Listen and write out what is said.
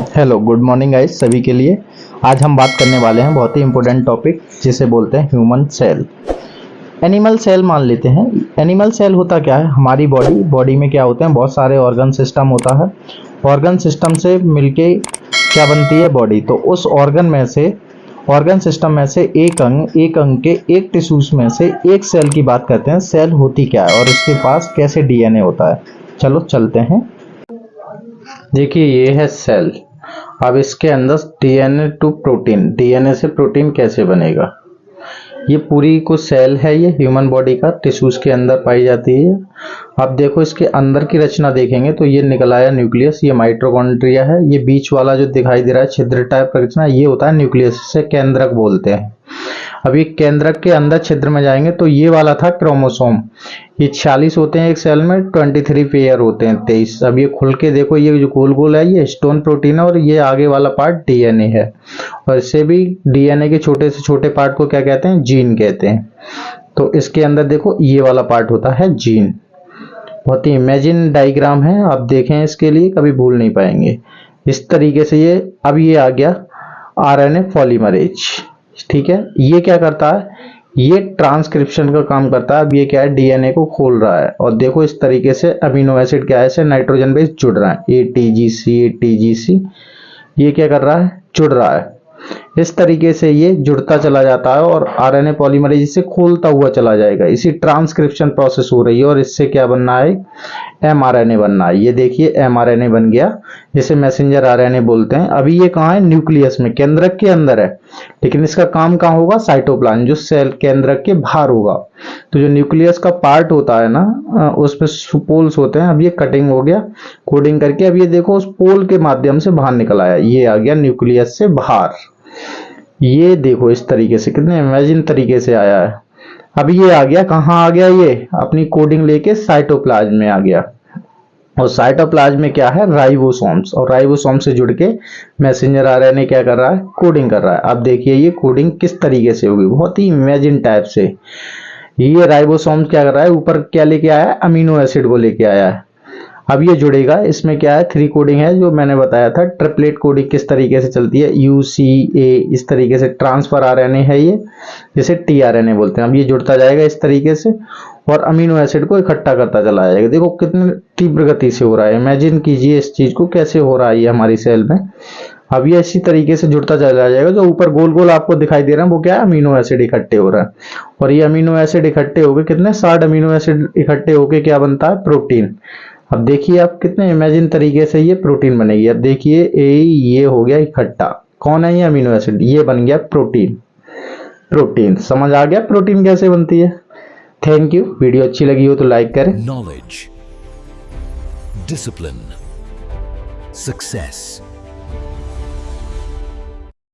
Hello good morning guys सभी के लिए। आज हम बात करने वाले हैं बहुत ही इंपॉर्टेंट टॉपिक जिसे बोलते हैं ह्यूमन सेल। एनिमल सेल मान लेते हैं। एनिमल सेल होता क्या है, हमारी बॉडी में क्या होते हैं, बहुत सारे ऑर्गन सिस्टम होता है। ऑर्गन सिस्टम से मिलके क्या बनती है, बॉडी। तो उस ऑर्गन सिस्टम में से एक अंग के एक टिश्यूज में से एक सेल की बात करते हैं। सेल होती क्या है और उसके पास कैसे डीएनए होता है, चलो चलते हैं। देखिए ये है सेल। अब इसके अंदर डीएनए टू प्रोटीन, डीएनए से प्रोटीन कैसे बनेगा, ये पूरी को सेल है। ये ह्यूमन बॉडी का टिश्यूज के अंदर पाई जाती है। अब देखो इसके अंदर की रचना देखेंगे तो ये निकल आया न्यूक्लियस, ये माइटोकॉन्ड्रिया है। ये बीच वाला जो दिखाई दे रहा है छिद्र टाइप का रचना, ये होता है न्यूक्लियस, इसे केंद्रक बोलते हैं। अब ये केंद्रक के अंदर छिद्र में जाएंगे तो ये वाला था क्रोमोसोम। ये 46 होते हैं एक सेल में, 23 पेयर होते हैं, 23। अब ये खुल के देखो, ये जो गोल गोल है ये हिस्टोन प्रोटीन है और ये आगे वाला पार्ट डीएनए है। और इससे भी डीएनए के छोटे से छोटे पार्ट को क्या कहते हैं, जीन कहते हैं। तो इसके अंदर देखो ये वाला पार्ट होता है जीन। बहुत ही इमेजिन डायग्राम है, आप देखें इसके लिए कभी भूल नहीं पाएंगे। इस तरीके से ये अब ये आ गया आरएनए पॉलीमरेज। ठीक है, ये क्या करता है, ये ट्रांसक्रिप्शन का काम करता है। अब ये क्या है, डीएनए को खोल रहा है और देखो इस तरीके से अमीनो एसिड क्या है, ऐसे नाइट्रोजन बेस जुड़ रहा है, एटीजीसी ये क्या कर रहा है, जुड़ रहा है। इस तरीके से ये जुड़ता चला जाता है और आरएनए पॉलीमरेज इसे खोलता हुआ चला जाएगा। इसी ट्रांसक्रिप्शन प्रोसेस हो रही है और इससे क्या बनना है, एमआरएनए बनना है। ये देखिए एमआरएनए बन गया, जिसे मैसेंजर आरएनए बोलते हैं। अभी ये कहाँ है, न्यूक्लियस में, केंद्रक के अंदर है, लेकिन इसका काम कहाँ होगा, साइटोप्लाज्म, जो सेल केंद्रक के बाहर होगा। तो जो न्यूक्लियस का पार्ट होता है ना, उसमें पोल्स होते हैं। अब ये कटिंग हो गया, कोडिंग करके। अब ये देखो उस पोल के माध्यम से बाहर निकल आया, ये आ गया न्यूक्लियस से बाहर। ये देखो इस तरीके से, कितने इमेजिन तरीके से आया है। अब ये आ गया, कहाँ आ गया, ये अपनी कोडिंग लेके साइटोप्लाज्म में आ गया। और साइटोप्लाज्म में क्या है, राइबोसोम्स, और राइबोसोम से जुड़ के मैसेंजर आरएनए क्या कर रहा है, कोडिंग कर रहा है। अब देखिए ये कोडिंग किस तरीके से होगी, बहुत ही इमेजिन टाइप से। ये राइबोसोम क्या कर रहा है, ऊपर क्या लेके आया है, अमीनो एसिड को लेके आया है। अब ये जुड़ेगा, इसमें क्या है, 3 कोडिंग है, जो मैंने बताया था। ट्रिपलेट कोडिंग किस तरीके से चलती है, यूसीए, इस तरीके से ट्रांसफर आरएनए है ये, जिसे टीआरएनए बोलते हैं। अब ये जुड़ता जाएगा इस तरीके से और अमीनो एसिड को इकट्ठा करता चला जाएगा। देखो कितनी तीव्र गति से हो रहा है, इमेजिन कीजिए इस चीज को कैसे हो रहा है ये हमारी सेल में। अब ये इसी तरीके से जुड़ता चला जाएगा। जो ऊपर गोल गोल आपको दिखाई दे रहा है वो क्या है, अमीनो एसिड इकट्ठे हो रहा है। और ये अमीनो एसिड इकट्ठे हो गए, कितने 60 अमीनो एसिड इकट्ठे होके क्या बनता है, प्रोटीन। अब देखिए आप कितने इमेजिन तरीके से ये प्रोटीन बनेगी। अब देखिए ये हो गया इकट्ठा, कौन है ये, अमीनो एसिड, ये बन गया प्रोटीन। प्रोटीन समझ आ गया प्रोटीन कैसे बनती है। Thank you. वीडियो अच्छी लगी हो तो लाइक करें। Knowledge, discipline, success.